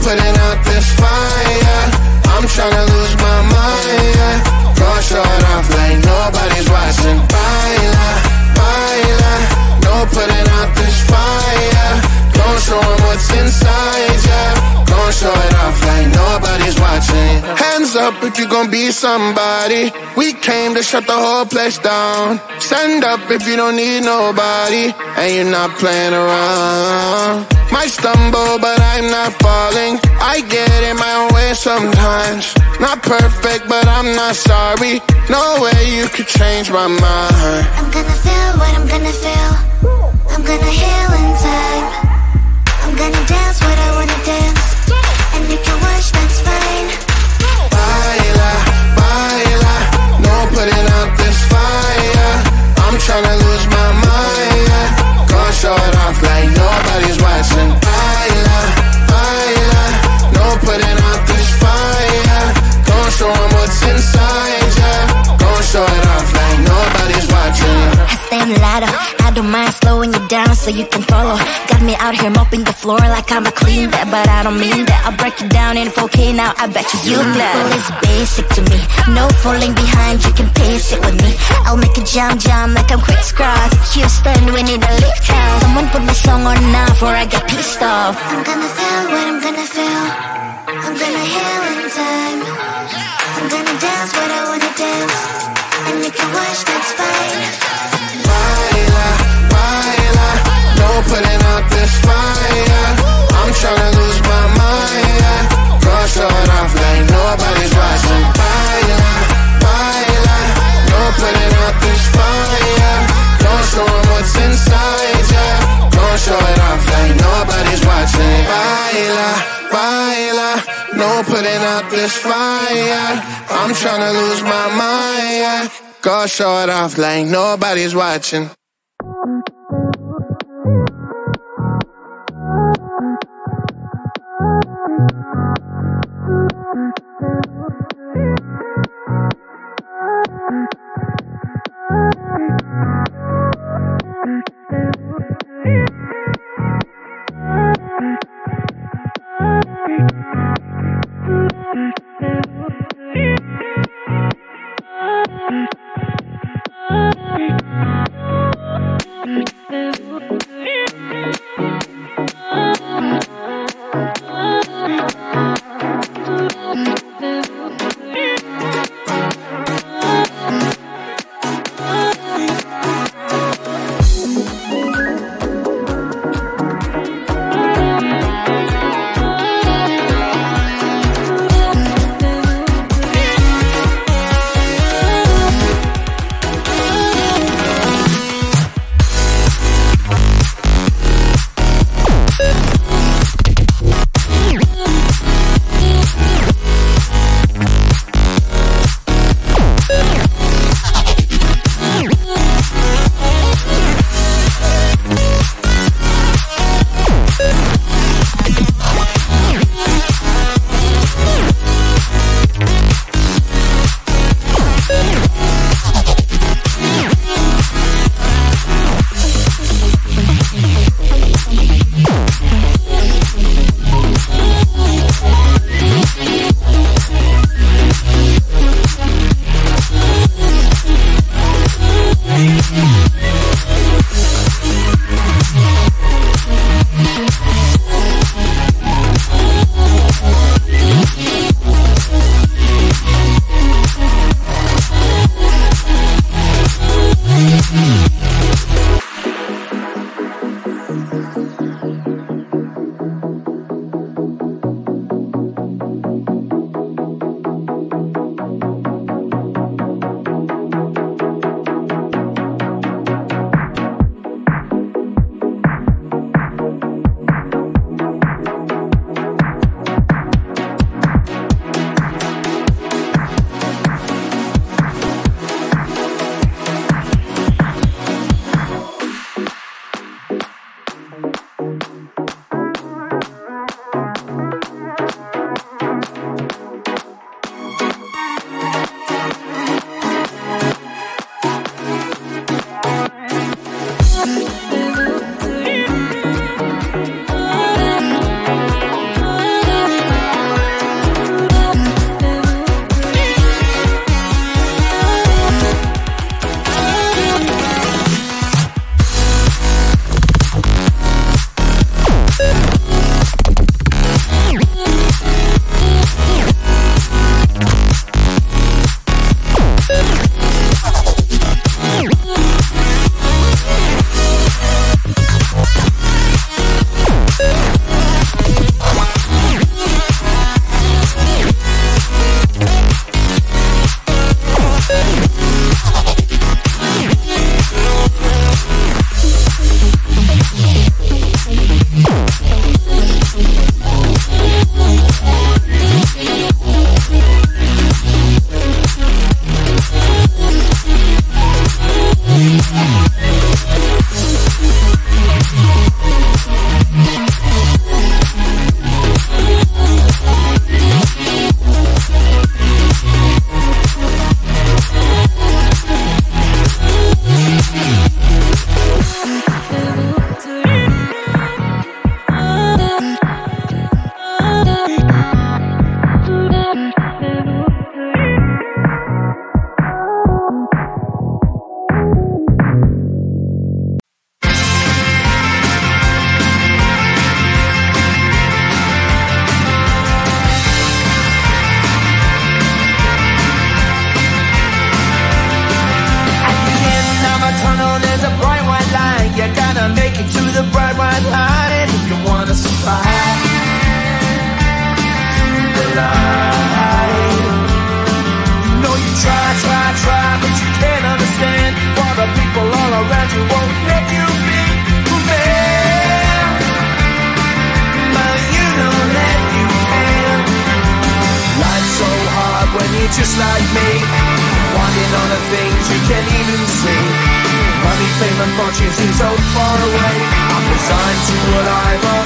Putting out this fire, I'm tryna lose my mind, yeah. Go short off like nobody's watching. Baila, baila, no putting out this fire. Don't show 'em what's inside, yeah. Don't show it off like nobody's watching. Hands up if you gon' be somebody. We came to shut the whole place down. Stand up if you don't need nobody and you're not playing around. Might stumble, but I'm not falling. I get in my own way sometimes. Not perfect, but I'm not sorry. No way you could change my mind. I'm gonna feel what I'm gonna feel. I'm gonna heal in time. I'm gonna dance what I wanna dance. And if you wish, that's fine. Baila, baila, no putting out this fire. I'm tryna lose my mind, yeah. Go show it off like nobody's watching. Baila, baila, no putting out this fire. Don't show 'em what's inside, yeah. Don't show it off like nobody's watching. I stay on the ladder, I don't mind slowing you down so you can follow. Got me out here mopping the floor like I'm a clean that, but I don't mean that. I'll break you down in 4K now, I bet you glad. It's basic to me, no falling behind, you can pace it with me. I'll make a jam like I'm crisscross. Houston, we need a lift house. Someone put my song on now before I get pissed off. I'm gonna feel what I'm gonna feel. I'm gonna heal in time. I'm gonna dance what I wanna dance. And if you wish, that's fine. Baila, baila, no putting out this fire. I'm tryna lose my mind, yeah. Go show it off like nobody's watching. Baila, baila, no putting out this fire. Don't show 'em what's inside, yeah. Don't show it off like nobody's watching. Baila, baila, no putting out this fire. I'm tryna lose my mind, yeah. Go show it off like nobody's watching. Just like me, wanting all the things you can't even see. Money, fame and fortune seem so far away. I'm resigned to what I've